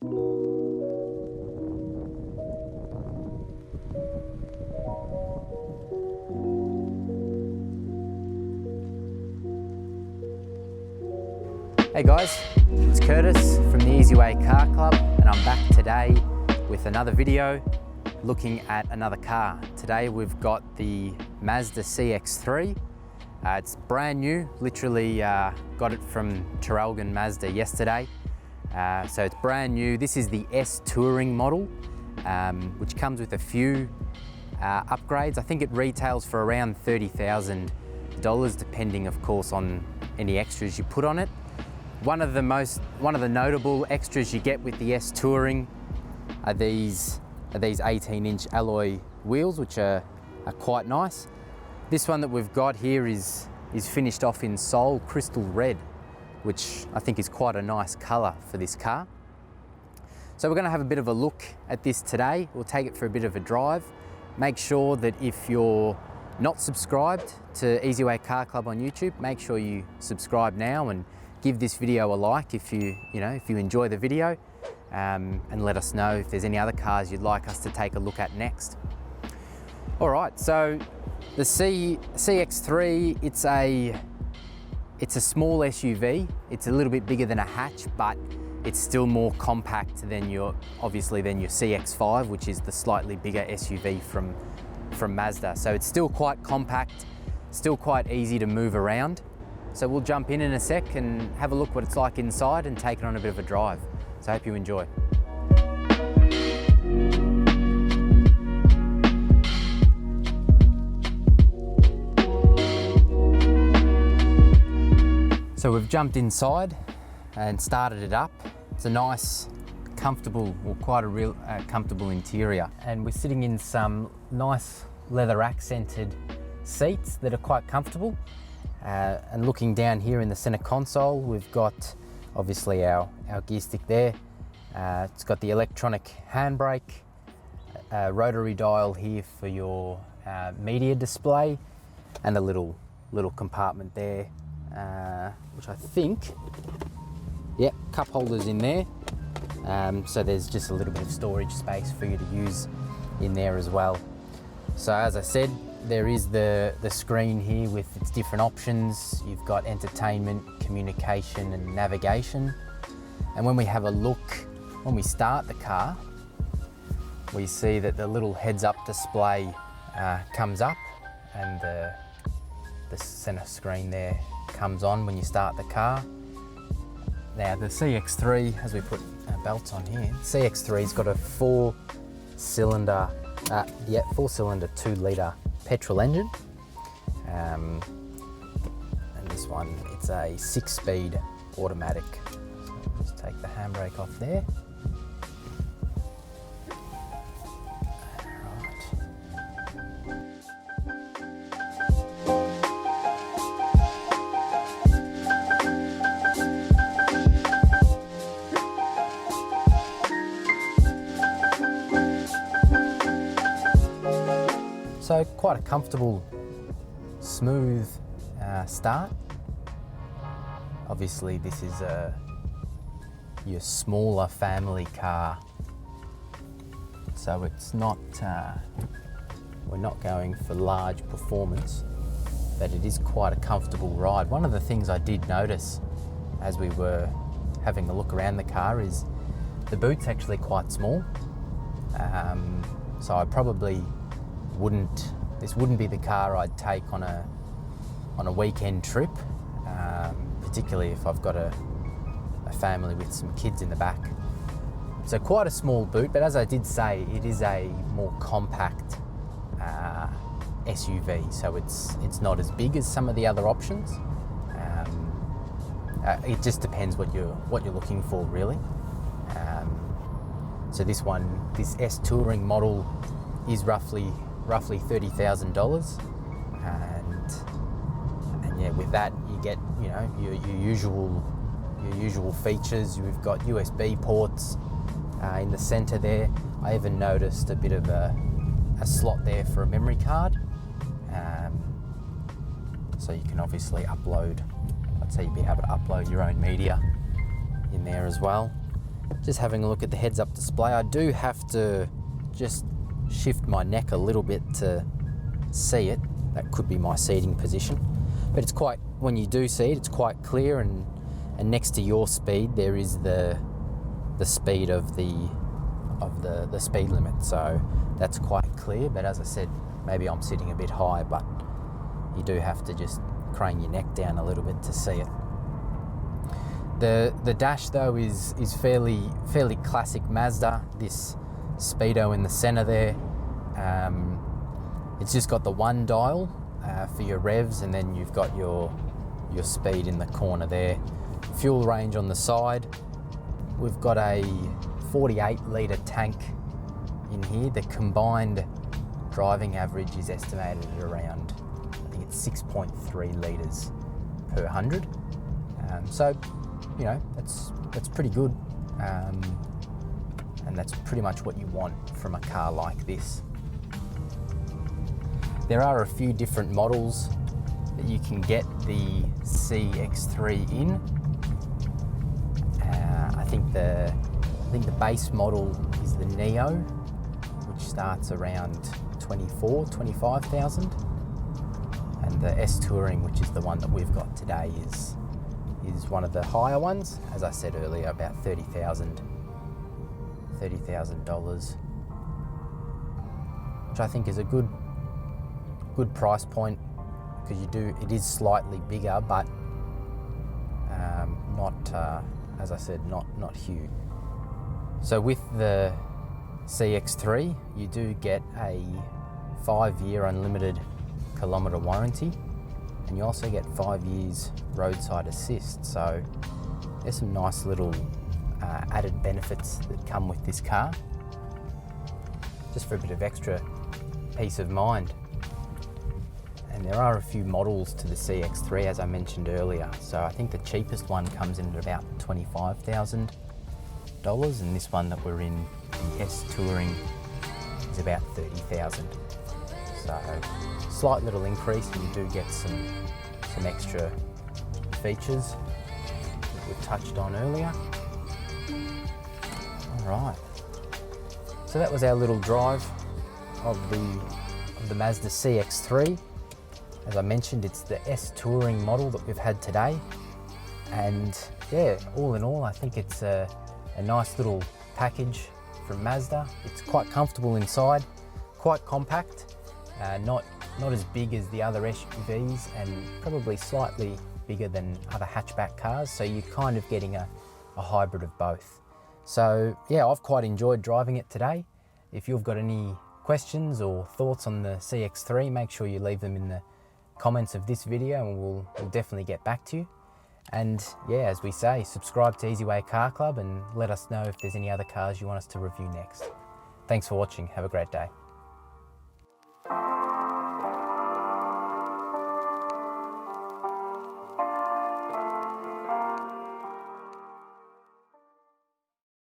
Hey guys, it's Curtis from the Easy Way Car Club, and I'm back today with another video looking at another car. Today we've got the Mazda CX-3. It's brand new, literally got it from Traralgon Mazda yesterday. So it's brand new. This is the S Touring model, which comes with a few upgrades. I think it retails for around $30,000, depending of course on any extras you put on it. One of the notable extras you get with the S Touring are these 18-inch alloy wheels, which are quite nice. This one that we've got here is finished off in Sol Crystal Red, which I think is quite a nice colour for this car. So we're going to have a bit of a look at this today. We'll take it for a bit of a drive. Make sure that if you're not subscribed to Easy Way Car Club on YouTube, make sure you subscribe now and give this video a like if you enjoy the video, and let us know if there's any other cars you'd like us to take a look at next. All right, so the CX-3, it's a small SUV. It's a little bit bigger than a hatch, but it's still more compact than your CX-5, which is the slightly bigger SUV from Mazda. So it's still quite compact, still quite easy to move around. So we'll jump in a sec and have a look what it's like inside and take it on a bit of a drive. So I hope you enjoy. So we've jumped inside and started it up. It's a nice, comfortable, well, quite a real comfortable interior. And we're sitting in some nice leather accented seats that are quite comfortable. And looking down here in the center console, we've got obviously our gear stick there. It's got the electronic handbrake, rotary dial here for your media display, and a little compartment there, which I think, yep, cup holders in there. So there's just a little bit of storage space for you to use in there as well. So as I said, there is the screen here with its different options. You've got entertainment, communication and navigation. And when we have a look, when we start the car, we see that the little heads-up display comes up, and the center screen there comes on when you start the car. Now the CX-3, as we put our belts on here, CX-3's got a four-cylinder 2-litre petrol engine, and this one, it's a 6-speed automatic. So just take the handbrake off there. So quite a comfortable, smooth start. Obviously this is your smaller family car, so it's not, we're not going for large performance, but it is quite a comfortable ride. One of the things I did notice as we were having a look around the car is the boot's actually quite small, so I probably this wouldn't be the car I'd take on a weekend trip, particularly if I've got a family with some kids in the back. So quite a small boot, but as I did say, it is a more compact SUV, so it's not as big as some of the other options. It just depends what you're looking for, really. So this S Touring model is roughly $30,000, and yeah, with that you get your usual features. You've got USB ports in the center there. I even noticed a bit of a slot there for a memory card, so you can obviously upload. I'd say you'd be able to upload your own media in there as well. Just having a look at the heads-up display. I do have to just shift my neck a little bit to see it. That could be my seating position. But it's quite, when you do see it, it's quite clear, and next to your speed there is the speed of the speed limit. So that's quite clear, but as I said, maybe I'm sitting a bit high, but you do have to just crane your neck down a little bit to see it. The dash though is fairly classic Mazda. This speedo in the center there. It's just got the one dial for your revs, and then you've got your speed in the corner there. Fuel range on the side. We've got a 48 litre tank in here. The combined driving average is estimated at around, I think it's 6.3 litres per 100. So, you know, that's pretty good. And that's pretty much what you want from a car like this. There are a few different models that you can get the CX-3 in. I think the base model is the Neo, which starts around 25,000, and the S Touring, which is the one that we've got today, is one of the higher ones. As I said earlier, about $30,000, which I think is a good price point, because it is slightly bigger, but not, as I said, not huge. So with the CX-3, you do get a 5-year unlimited kilometre warranty, and you also get 5 years roadside assist. So there's some nice little added benefits that come with this car, just for a bit of extra peace of mind. And there are a few models to the CX-3, as I mentioned earlier. So I think the cheapest one comes in at about $25,000, and this one that we're in, the S Touring, is about $30,000. So slight little increase, and you do get some extra features that we touched on earlier. All right. So that was our little drive of the Mazda CX-3. As I mentioned, it's the S Touring model that we've had today. And yeah, all in all, I think it's a nice little package from Mazda. It's quite comfortable inside, quite compact, not as big as the other SUVs, and probably slightly bigger than other hatchback cars. So you're kind of getting a hybrid of both. So yeah, I've quite enjoyed driving it today. If you've got any questions or thoughts on the CX-3, make sure you leave them in the comments of this video, and we'll definitely get back to you. And yeah, as we say, subscribe to Easy Way Car Club and let us know if there's any other cars you want us to review next. Thanks for watching. Have a great day.